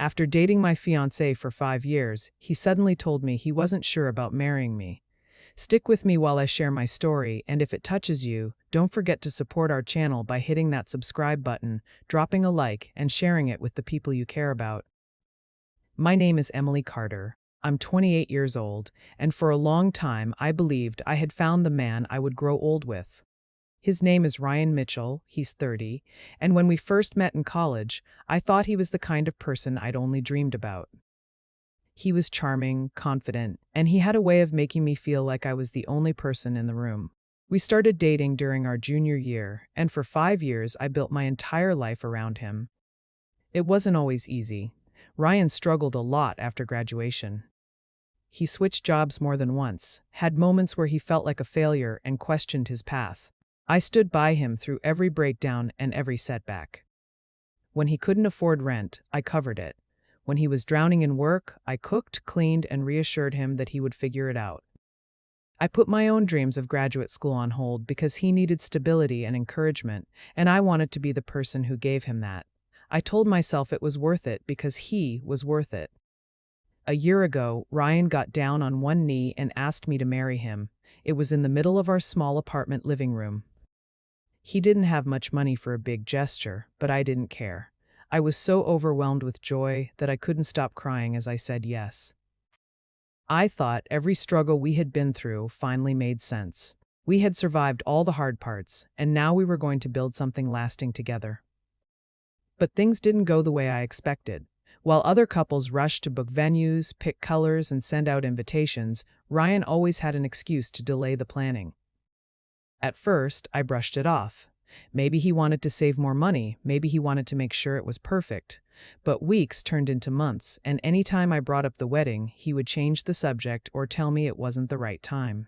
After dating my fiancé for 5 years, he suddenly told me he wasn't sure about marrying me. Stick with me while I share my story, and if it touches you, don't forget to support our channel by hitting that subscribe button, dropping a like, and sharing it with the people you care about. My name is Emily Carter. I'm 28 years old, and for a long time I believed I had found the man I would grow old with. His name is Ryan Mitchell, he's 30, and when we first met in college, I thought he was the kind of person I'd only dreamed about. He was charming, confident, and he had a way of making me feel like I was the only person in the room. We started dating during our junior year, and for 5 years I built my entire life around him. It wasn't always easy. Ryan struggled a lot after graduation. He switched jobs more than once, had moments where he felt like a failure and questioned his path. I stood by him through every breakdown and every setback. When he couldn't afford rent, I covered it. When he was drowning in work, I cooked, cleaned, and reassured him that he would figure it out. I put my own dreams of graduate school on hold because he needed stability and encouragement, and I wanted to be the person who gave him that. I told myself it was worth it because he was worth it. A year ago, Ryan got down on one knee and asked me to marry him. It was in the middle of our small apartment living room. He didn't have much money for a big gesture, but I didn't care. I was so overwhelmed with joy that I couldn't stop crying as I said yes. I thought every struggle we had been through finally made sense. We had survived all the hard parts, and now we were going to build something lasting together. But things didn't go the way I expected. While other couples rushed to book venues, pick colors, and send out invitations, Ryan always had an excuse to delay the planning. At first, I brushed it off. Maybe he wanted to save more money, maybe he wanted to make sure it was perfect. But weeks turned into months, and any time I brought up the wedding, he would change the subject or tell me it wasn't the right time.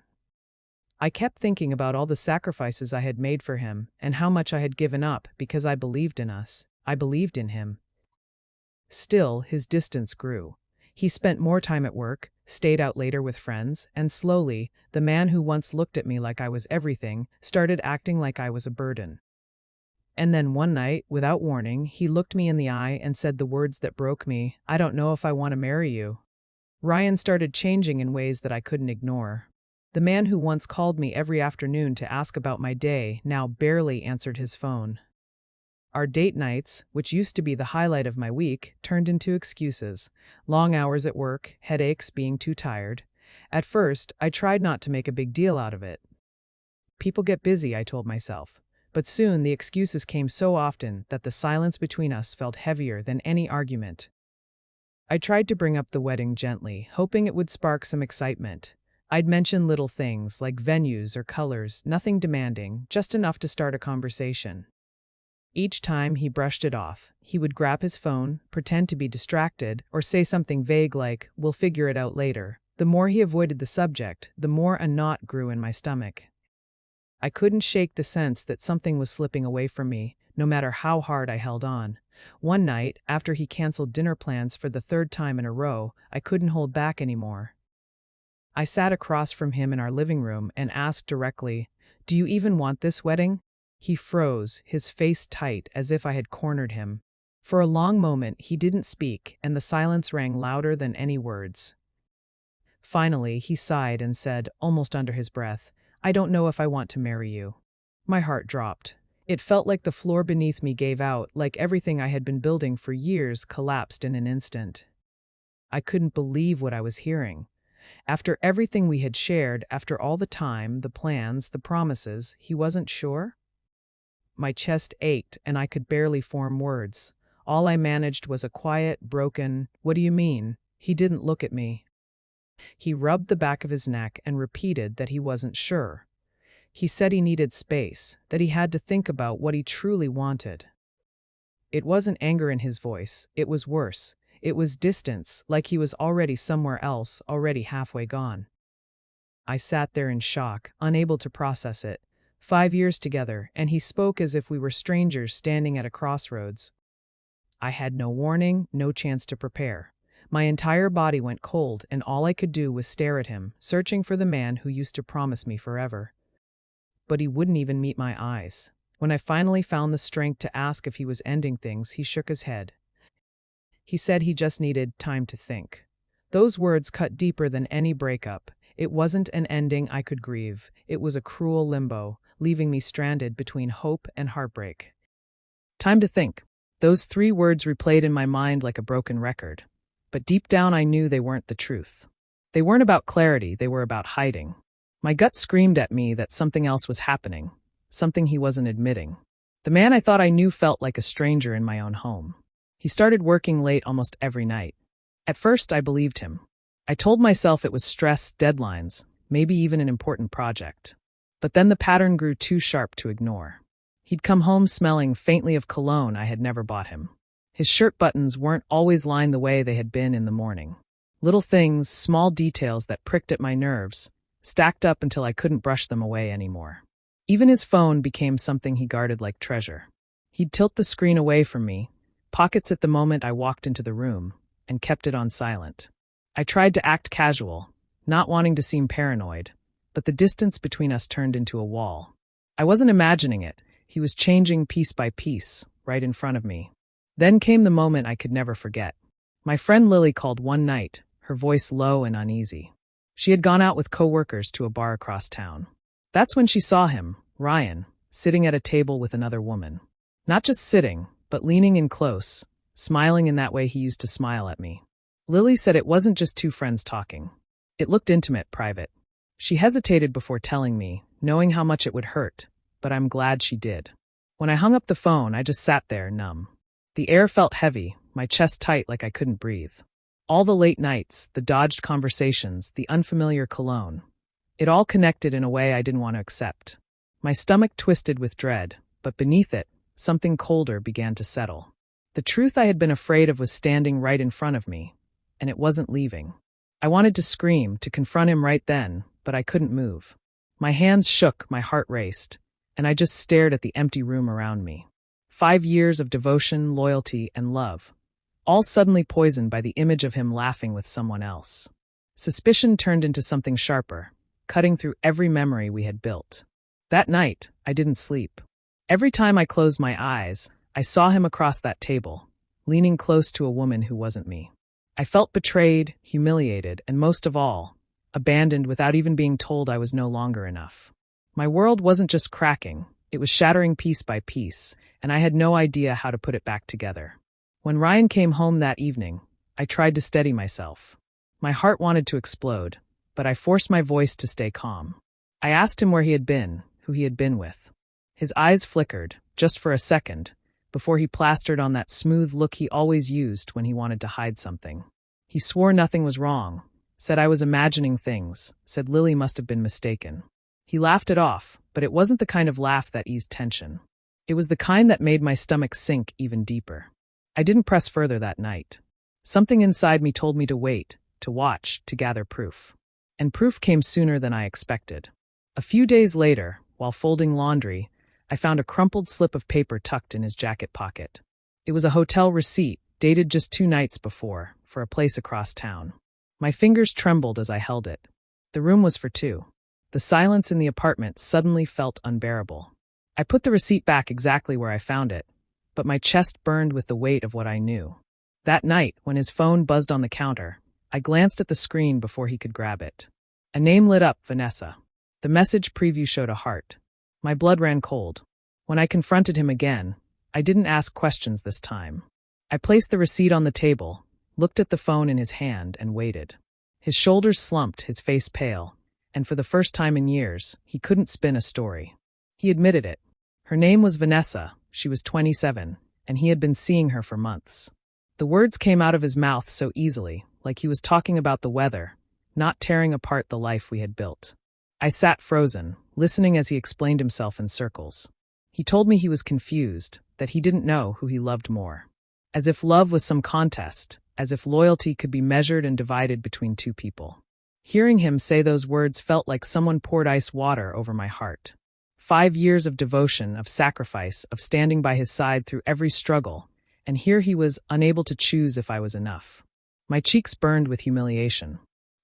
I kept thinking about all the sacrifices I had made for him, and how much I had given up because I believed in us. I believed in him. Still, his distance grew. He spent more time at work, stayed out later with friends, and slowly, the man who once looked at me like I was everything started acting like I was a burden. And then one night, without warning, he looked me in the eye and said the words that broke me, "I don't know if I want to marry you." Ryan started changing in ways that I couldn't ignore. The man who once called me every afternoon to ask about my day now barely answered his phone. Our date nights, which used to be the highlight of my week, turned into excuses. Long hours at work, headaches, being too tired. At first, I tried not to make a big deal out of it. People get busy, I told myself. But soon the excuses came so often that the silence between us felt heavier than any argument. I tried to bring up the wedding gently, hoping it would spark some excitement. I'd mention little things like venues or colors, nothing demanding, just enough to start a conversation. Each time he brushed it off. He would grab his phone, pretend to be distracted, or say something vague like, "We'll figure it out later." The more he avoided the subject, the more a knot grew in my stomach. I couldn't shake the sense that something was slipping away from me, no matter how hard I held on. One night, after he canceled dinner plans for the third time in a row, I couldn't hold back anymore. I sat across from him in our living room and asked directly, "Do you even want this wedding?" He froze, his face tight, as if I had cornered him. For a long moment he didn't speak, and the silence rang louder than any words. Finally, he sighed and said, almost under his breath, "I don't know if I want to marry you." My heart dropped. It felt like the floor beneath me gave out, like everything I had been building for years collapsed in an instant. I couldn't believe what I was hearing. After everything we had shared, after all the time, the plans, the promises, he wasn't sure? My chest ached, and I could barely form words. All I managed was a quiet, broken, "What do you mean?" He didn't look at me. He rubbed the back of his neck and repeated that he wasn't sure. He said he needed space, that he had to think about what he truly wanted. It wasn't anger in his voice, it was worse. It was distance, like he was already somewhere else, already halfway gone. I sat there in shock, unable to process it. 5 years together, and he spoke as if we were strangers standing at a crossroads. I had no warning, no chance to prepare. My entire body went cold, and all I could do was stare at him, searching for the man who used to promise me forever. But he wouldn't even meet my eyes. When I finally found the strength to ask if he was ending things, he shook his head. He said he just needed time to think. Those words cut deeper than any breakup. It wasn't an ending I could grieve. It was a cruel limbo, leaving me stranded between hope and heartbreak. Time to think. Those 3 words replayed in my mind like a broken record. But deep down I knew they weren't the truth. They weren't about clarity, they were about hiding. My gut screamed at me that something else was happening, something he wasn't admitting. The man I thought I knew felt like a stranger in my own home. He started working late almost every night. At first, I believed him. I told myself it was stress, deadlines, maybe even an important project. But then the pattern grew too sharp to ignore. He'd come home smelling faintly of cologne I had never bought him. His shirt buttons weren't always lined the way they had been in the morning. Little things, small details that pricked at my nerves, stacked up until I couldn't brush them away anymore. Even his phone became something he guarded like treasure. He'd tilt the screen away from me, pockets at the moment I walked into the room, and kept it on silent. I tried to act casual, not wanting to seem paranoid, but the distance between us turned into a wall. I wasn't imagining it. He was changing piece by piece, right in front of me. Then came the moment I could never forget. My friend Lily called one night, her voice low and uneasy. She had gone out with coworkers to a bar across town. That's when she saw him, Ryan, sitting at a table with another woman. Not just sitting, but leaning in close, smiling in that way he used to smile at me. Lily said it wasn't just 2 friends talking. It looked intimate, private. She hesitated before telling me, knowing how much it would hurt, but I'm glad she did. When I hung up the phone, I just sat there, numb. The air felt heavy, my chest tight like I couldn't breathe. All the late nights, the dodged conversations, the unfamiliar cologne. It all connected in a way I didn't want to accept. My stomach twisted with dread, but beneath it, something colder began to settle. The truth I had been afraid of was standing right in front of me, and it wasn't leaving. I wanted to scream, to confront him right then, but I couldn't move. My hands shook, my heart raced, and I just stared at the empty room around me. 5 years of devotion, loyalty, and love, all suddenly poisoned by the image of him laughing with someone else. Suspicion turned into something sharper, cutting through every memory we had built. That night, I didn't sleep. Every time I closed my eyes, I saw him across that table, leaning close to a woman who wasn't me. I felt betrayed, humiliated, and most of all, abandoned without even being told I was no longer enough. My world wasn't just cracking, it was shattering piece by piece, and I had no idea how to put it back together. When Ryan came home that evening, I tried to steady myself. My heart wanted to explode, but I forced my voice to stay calm. I asked him where he had been, who he had been with. His eyes flickered, just for a second, before he plastered on that smooth look he always used when he wanted to hide something. He swore nothing was wrong, said I was imagining things, said Lily must have been mistaken. He laughed it off, but it wasn't the kind of laugh that eased tension. It was the kind that made my stomach sink even deeper. I didn't press further that night. Something inside me told me to wait, to watch, to gather proof. And proof came sooner than I expected. A few days later, while folding laundry, I found a crumpled slip of paper tucked in his jacket pocket. It was a hotel receipt, dated just 2 nights before, for a place across town. My fingers trembled as I held it. The room was for 2. The silence in the apartment suddenly felt unbearable. I put the receipt back exactly where I found it, but my chest burned with the weight of what I knew. That night, when his phone buzzed on the counter, I glanced at the screen before he could grab it. A name lit up, Vanessa. The message preview showed a heart. My blood ran cold. When I confronted him again, I didn't ask questions this time. I placed the receipt on the table, looked at the phone in his hand, and waited. His shoulders slumped, his face pale, and for the first time in years, he couldn't spin a story. He admitted it. Her name was Vanessa, she was 27, and he had been seeing her for months. The words came out of his mouth so easily, like he was talking about the weather, not tearing apart the life we had built. I sat frozen, listening as he explained himself in circles. He told me he was confused, that he didn't know who he loved more. As if love was some contest, as if loyalty could be measured and divided between 2 people. Hearing him say those words felt like someone poured ice water over my heart. 5 years of devotion, of sacrifice, of standing by his side through every struggle, and here he was unable to choose if I was enough. My cheeks burned with humiliation.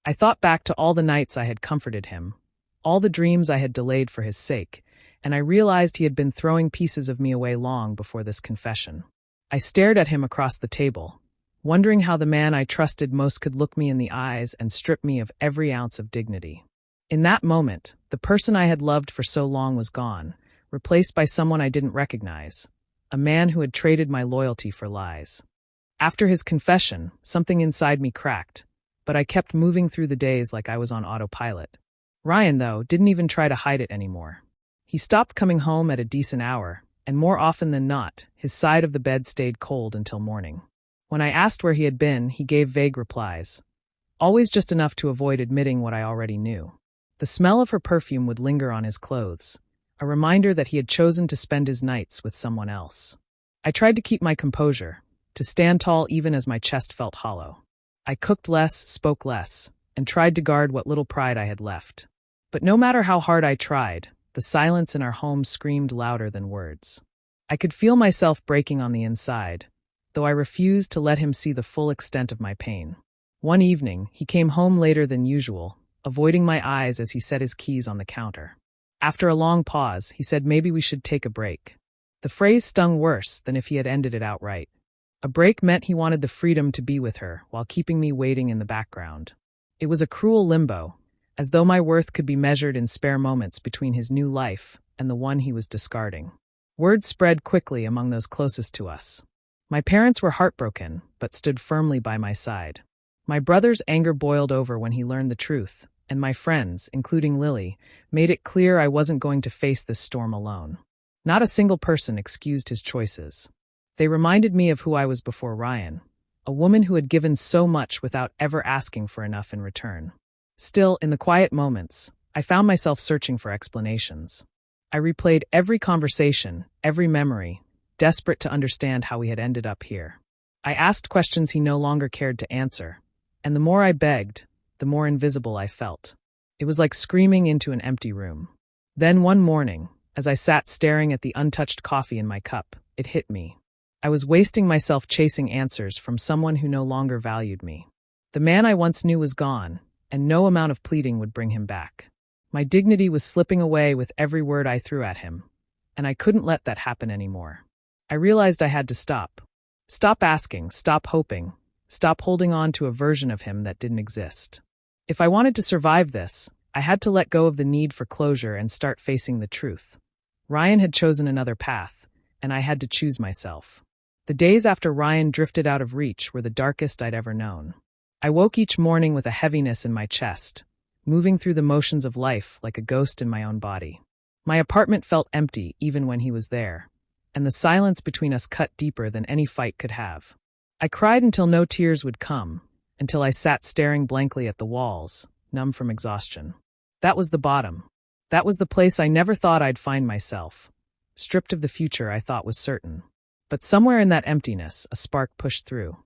I thought back to all the nights I had comforted him, all the dreams I had delayed for his sake, and I realized he had been throwing pieces of me away long before this confession. I stared at him across the table, wondering how the man I trusted most could look me in the eyes and strip me of every ounce of dignity. In that moment, the person I had loved for so long was gone, replaced by someone I didn't recognize, a man who had traded my loyalty for lies. After his confession, something inside me cracked, but I kept moving through the days like I was on autopilot. Ryan, though, didn't even try to hide it anymore. He stopped coming home at a decent hour, and more often than not, his side of the bed stayed cold until morning. When I asked where he had been, he gave vague replies, always just enough to avoid admitting what I already knew. The smell of her perfume would linger on his clothes, a reminder that he had chosen to spend his nights with someone else. I tried to keep my composure, to stand tall even as my chest felt hollow. I cooked less, spoke less, and tried to guard what little pride I had left. But no matter how hard I tried, the silence in our home screamed louder than words. I could feel myself breaking on the inside, though I refused to let him see the full extent of my pain. One evening, he came home later than usual, avoiding my eyes as he set his keys on the counter. After a long pause, he said maybe we should take a break. The phrase stung worse than if he had ended it outright. A break meant he wanted the freedom to be with her while keeping me waiting in the background. It was a cruel limbo, as though my worth could be measured in spare moments between his new life and the one he was discarding. Word spread quickly among those closest to us. My parents were heartbroken, but stood firmly by my side. My brother's anger boiled over when he learned the truth, and my friends, including Lily, made it clear I wasn't going to face this storm alone. Not a single person excused his choices. They reminded me of who I was before Ryan, a woman who had given so much without ever asking for enough in return. Still, in the quiet moments, I found myself searching for explanations. I replayed every conversation, every memory, desperate to understand how we had ended up here. I asked questions he no longer cared to answer, and the more I begged, the more invisible I felt. It was like screaming into an empty room. Then one morning, as I sat staring at the untouched coffee in my cup, it hit me. I was wasting myself chasing answers from someone who no longer valued me. The man I once knew was gone, and no amount of pleading would bring him back. My dignity was slipping away with every word I threw at him, and I couldn't let that happen anymore. I realized I had to stop. Stop asking, stop hoping, stop holding on to a version of him that didn't exist. If I wanted to survive this, I had to let go of the need for closure and start facing the truth. Ryan had chosen another path, and I had to choose myself. The days after Ryan drifted out of reach were the darkest I'd ever known. I woke each morning with a heaviness in my chest, moving through the motions of life like a ghost in my own body. My apartment felt empty even when he was there, and the silence between us cut deeper than any fight could have. I cried until no tears would come, until I sat staring blankly at the walls, numb from exhaustion. That was the bottom. That was the place I never thought I'd find myself, stripped of the future I thought was certain. But somewhere in that emptiness, a spark pushed through.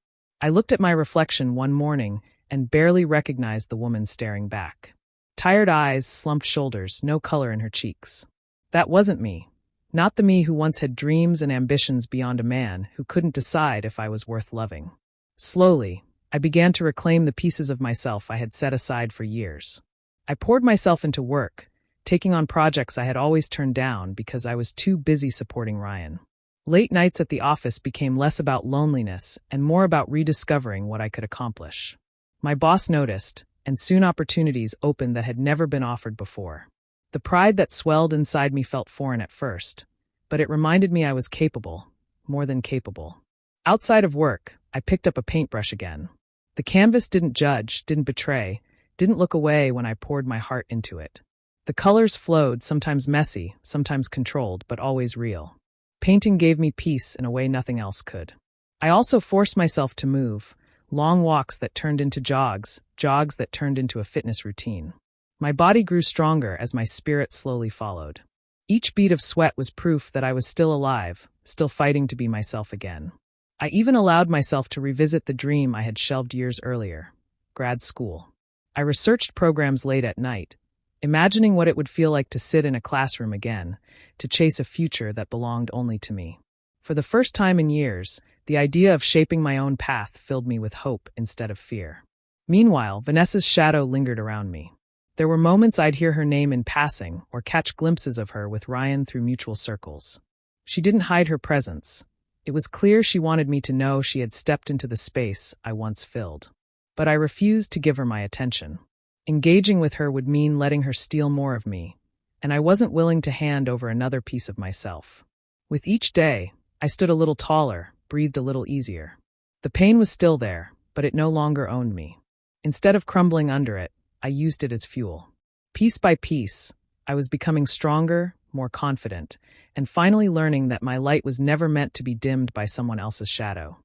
I looked at my reflection one morning and barely recognized the woman staring back. Tired eyes, slumped shoulders, no color in her cheeks. That wasn't me. Not the me who once had dreams and ambitions beyond a man who couldn't decide if I was worth loving. Slowly, I began to reclaim the pieces of myself I had set aside for years. I poured myself into work, taking on projects I had always turned down because I was too busy supporting Ryan. Late nights at the office became less about loneliness and more about rediscovering what I could accomplish. My boss noticed, and soon opportunities opened that had never been offered before. The pride that swelled inside me felt foreign at first, but it reminded me I was capable, more than capable. Outside of work, I picked up a paintbrush again. The canvas didn't judge, didn't betray, didn't look away when I poured my heart into it. The colors flowed, sometimes messy, sometimes controlled, but always real. Painting gave me peace in a way nothing else could. I also forced myself to move, long walks that turned into jogs, jogs that turned into a fitness routine. My body grew stronger as my spirit slowly followed. Each bead of sweat was proof that I was still alive, still fighting to be myself again. I even allowed myself to revisit the dream I had shelved years earlier, grad school. I researched programs late at night, imagining what it would feel like to sit in a classroom again, to chase a future that belonged only to me. For the first time in years, the idea of shaping my own path filled me with hope instead of fear. Meanwhile, Vanessa's shadow lingered around me. There were moments I'd hear her name in passing or catch glimpses of her with Ryan through mutual circles. She didn't hide her presence, It was clear she wanted me to know she had stepped into the space I once filled. But I refused to give her my attention. Engaging with her would mean letting her steal more of me, and I wasn't willing to hand over another piece of myself. With each day, I stood a little taller, breathed a little easier. The pain was still there, but it no longer owned me. Instead of crumbling under it, I used it as fuel. Piece by piece, I was becoming stronger, more confident, and finally learning that my light was never meant to be dimmed by someone else's shadow.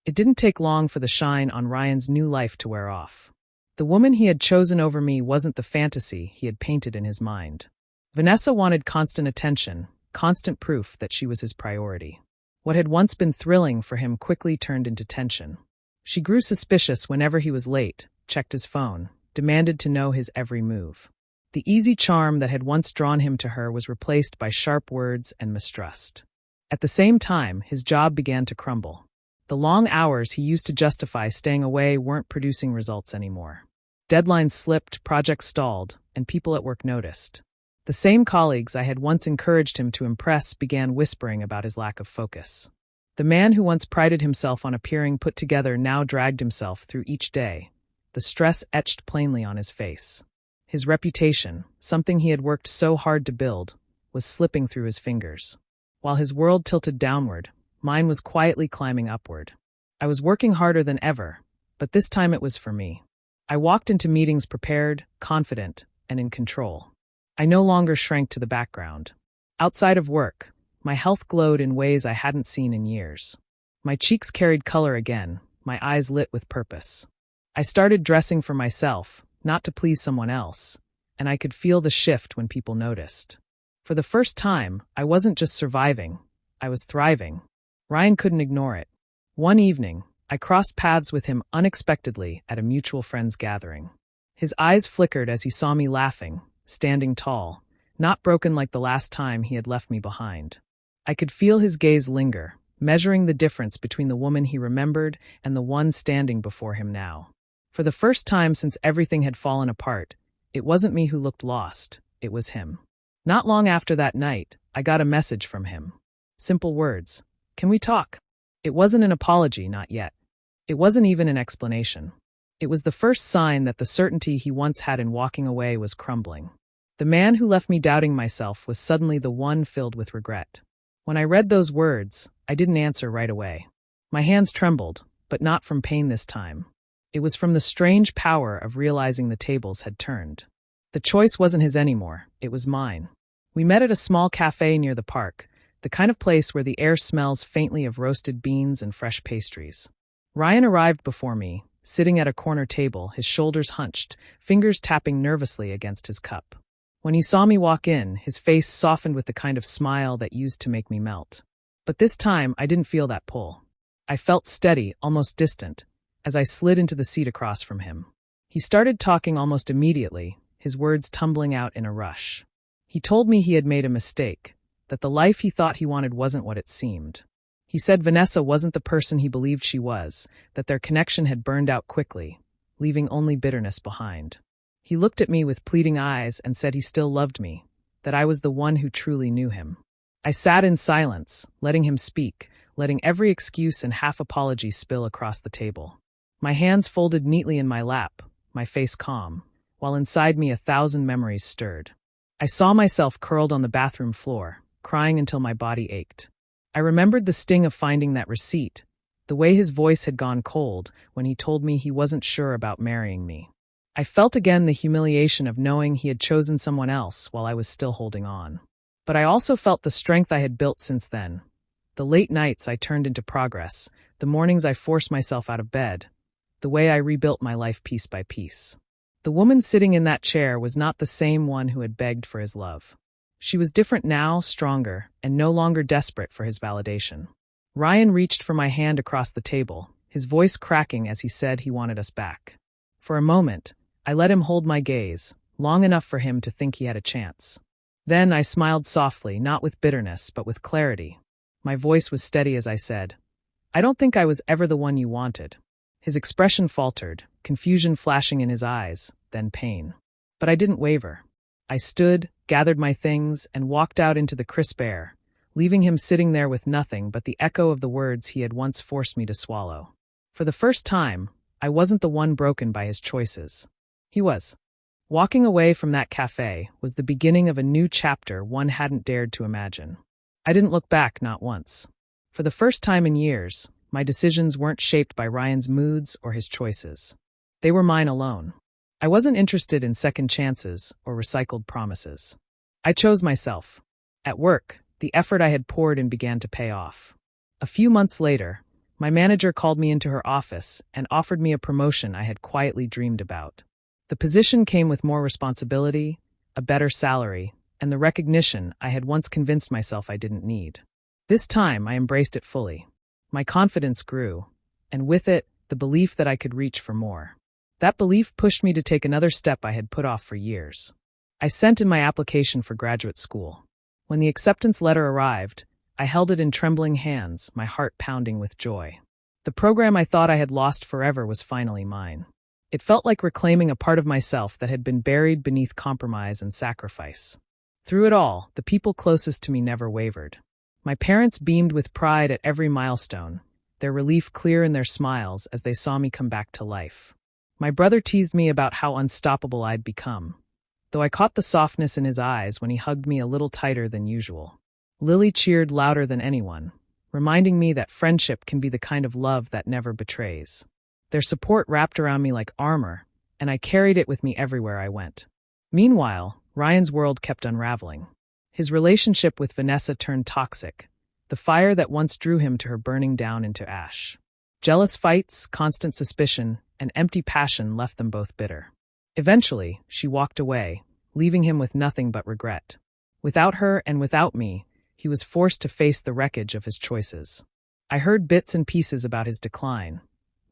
It didn't take long for the shine on Ryan's new life to wear off. The woman he had chosen over me wasn't the fantasy he had painted in his mind. Vanessa wanted constant attention, constant proof that she was his priority. What had once been thrilling for him quickly turned into tension. She grew suspicious whenever he was late, checked his phone, demanded to know his every move. The easy charm that had once drawn him to her was replaced by sharp words and mistrust. At the same time, his job began to crumble. The long hours he used to justify staying away weren't producing results anymore. Deadlines slipped, projects stalled, and people at work noticed. The same colleagues I had once encouraged him to impress began whispering about his lack of focus. The man who once prided himself on appearing put together now dragged himself through each day, the stress etched plainly on his face. His reputation, something he had worked so hard to build, was slipping through his fingers. While his world tilted downward, mine was quietly climbing upward. I was working harder than ever, but this time it was for me. I walked into meetings prepared, confident, and in control. I no longer shrank to the background. Outside of work, my health glowed in ways I hadn't seen in years. My cheeks carried color again, my eyes lit with purpose. I started dressing for myself, not to please someone else, and I could feel the shift when people noticed. For the first time, I wasn't just surviving, I was thriving. Ryan couldn't ignore it. One evening, I crossed paths with him unexpectedly at a mutual friend's gathering. His eyes flickered as he saw me laughing, standing tall, not broken like the last time he had left me behind. I could feel his gaze linger, measuring the difference between the woman he remembered and the one standing before him now. For the first time since everything had fallen apart, it wasn't me who looked lost, it was him. Not long after that night, I got a message from him. Simple words. "Can we talk?" It wasn't an apology, not yet. It wasn't even an explanation. It was the first sign that the certainty he once had in walking away was crumbling. The man who left me doubting myself was suddenly the one filled with regret. When I read those words, I didn't answer right away. My hands trembled, but not from pain this time. It was from the strange power of realizing the tables had turned. The choice wasn't his anymore, it was mine. We met at a small cafe near the park, the kind of place where the air smells faintly of roasted beans and fresh pastries. Ryan arrived before me, sitting at a corner table, his shoulders hunched, fingers tapping nervously against his cup. When he saw me walk in, his face softened with the kind of smile that used to make me melt. But this time, I didn't feel that pull. I felt steady, almost distant, as I slid into the seat across from him. He started talking almost immediately, his words tumbling out in a rush. He told me he had made a mistake, that the life he thought he wanted wasn't what it seemed. He said Vanessa wasn't the person he believed she was, that their connection had burned out quickly, leaving only bitterness behind. He looked at me with pleading eyes and said he still loved me, that I was the one who truly knew him. I sat in silence, letting him speak, letting every excuse and half-apology spill across the table. My hands folded neatly in my lap, my face calm, while inside me 1,000 memories stirred. I saw myself curled on the bathroom floor, crying until my body ached. I remembered the sting of finding that receipt, the way his voice had gone cold when he told me he wasn't sure about marrying me. I felt again the humiliation of knowing he had chosen someone else while I was still holding on. But I also felt the strength I had built since then. The late nights I turned into progress, the mornings I forced myself out of bed, the way I rebuilt my life piece by piece. The woman sitting in that chair was not the same one who had begged for his love. She was different now, stronger, and no longer desperate for his validation. Ryan reached for my hand across the table, his voice cracking as he said he wanted us back. For a moment, I let him hold my gaze, long enough for him to think he had a chance. Then I smiled softly, not with bitterness, but with clarity. My voice was steady as I said, "I don't think I was ever the one you wanted." His expression faltered, confusion flashing in his eyes, then pain. But I didn't waver. I stood, gathered my things, and walked out into the crisp air, leaving him sitting there with nothing but the echo of the words he had once forced me to swallow. For the first time, I wasn't the one broken by his choices. He was. Walking away from that cafe was the beginning of a new chapter one hadn't dared to imagine. I didn't look back, not once. For the first time in years, my decisions weren't shaped by Ryan's moods or his choices. They were mine alone. I wasn't interested in second chances or recycled promises. I chose myself. At work, the effort I had poured in began to pay off. A few months later, my manager called me into her office and offered me a promotion I had quietly dreamed about. The position came with more responsibility, a better salary, and the recognition I had once convinced myself I didn't need. This time, I embraced it fully. My confidence grew, and with it, the belief that I could reach for more. That belief pushed me to take another step I had put off for years. I sent in my application for graduate school. When the acceptance letter arrived, I held it in trembling hands, my heart pounding with joy. The program I thought I had lost forever was finally mine. It felt like reclaiming a part of myself that had been buried beneath compromise and sacrifice. Through it all, the people closest to me never wavered. My parents beamed with pride at every milestone, their relief clear in their smiles as they saw me come back to life. My brother teased me about how unstoppable I'd become, though I caught the softness in his eyes when he hugged me a little tighter than usual. Lily cheered louder than anyone, reminding me that friendship can be the kind of love that never betrays. Their support wrapped around me like armor, and I carried it with me everywhere I went. Meanwhile, Ryan's world kept unraveling. His relationship with Vanessa turned toxic, the fire that once drew him to her burning down into ash. Jealous fights, constant suspicion, and empty passion left them both bitter. Eventually, she walked away, leaving him with nothing but regret. Without her and without me, he was forced to face the wreckage of his choices. I heard bits and pieces about his decline.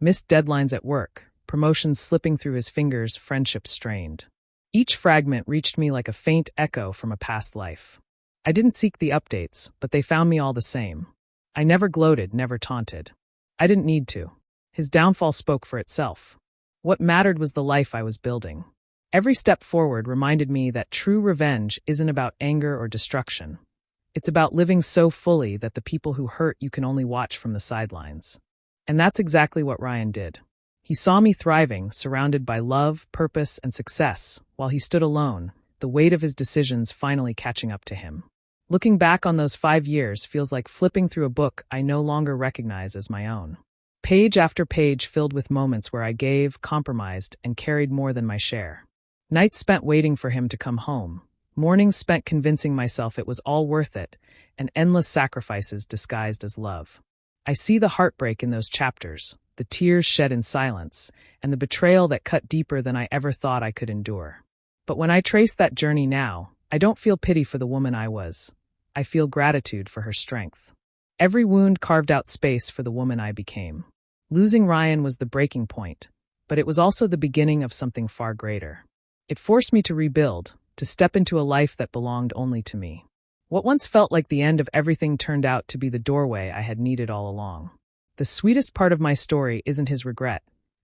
Missed deadlines at work, promotions slipping through his fingers, friendships strained. Each fragment reached me like a faint echo from a past life. I didn't seek the updates, but they found me all the same. I never gloated, never taunted. I didn't need to. His downfall spoke for itself. What mattered was the life I was building. Every step forward reminded me that true revenge isn't about anger or destruction. It's about living so fully that the people who hurt you can only watch from the sidelines. And that's exactly what Ryan did. He saw me thriving, surrounded by love, purpose, and success, while he stood alone, the weight of his decisions finally catching up to him. Looking back on those 5 years feels like flipping through a book I no longer recognize as my own. Page after page filled with moments where I gave, compromised, and carried more than my share. Nights spent waiting for him to come home. Mornings spent convincing myself it was all worth it, and endless sacrifices disguised as love. I see the heartbreak in those chapters, the tears shed in silence, and the betrayal that cut deeper than I ever thought I could endure. But when I trace that journey now, I don't feel pity for the woman I was. I feel gratitude for her strength. Every wound carved out space for the woman I became. Losing Ryan was the breaking point, but it was also the beginning of something far greater. It forced me to rebuild, to step into a life that belonged only to me. What once felt like the end of everything turned out to be the doorway I had needed all along. The sweetest part of my story isn't his regret,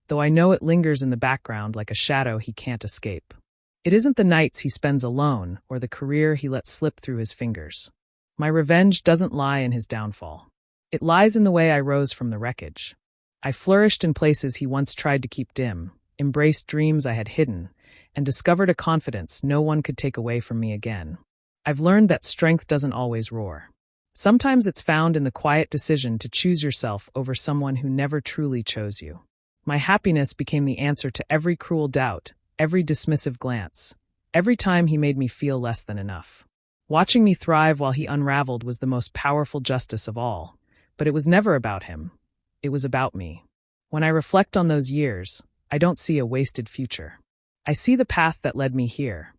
though I know it lingers in the background like a shadow he can't escape. It isn't the nights he spends alone or the career he lets slip through his fingers. My revenge doesn't lie in his downfall. It lies in the way I rose from the wreckage. I flourished in places he once tried to keep dim, embraced dreams I had hidden, and discovered a confidence no one could take away from me again. I've learned that strength doesn't always roar. Sometimes it's found in the quiet decision to choose yourself over someone who never truly chose you. My happiness became the answer to every cruel doubt, every dismissive glance, every time he made me feel less than enough. Watching me thrive while he unraveled was the most powerful justice of all, but it was never about him. It was about me. When I reflect on those years, I don't see a wasted future. I see the path that led me here.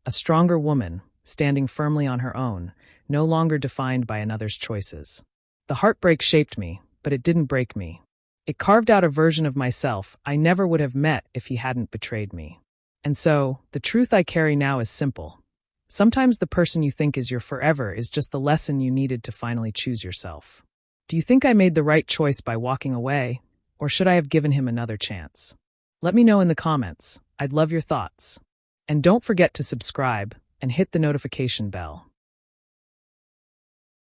A stronger woman, standing firmly on her own, no longer defined by another's choices. The heartbreak shaped me, but it didn't break me. It carved out a version of myself I never would have met if he hadn't betrayed me. And so, the truth I carry now is simple. Sometimes the person you think is your forever is just the lesson you needed to finally choose yourself. Do you think I made the right choice by walking away, or should I have given him another chance? Let me know in the comments. I'd love your thoughts. And don't forget to subscribe and hit the notification bell.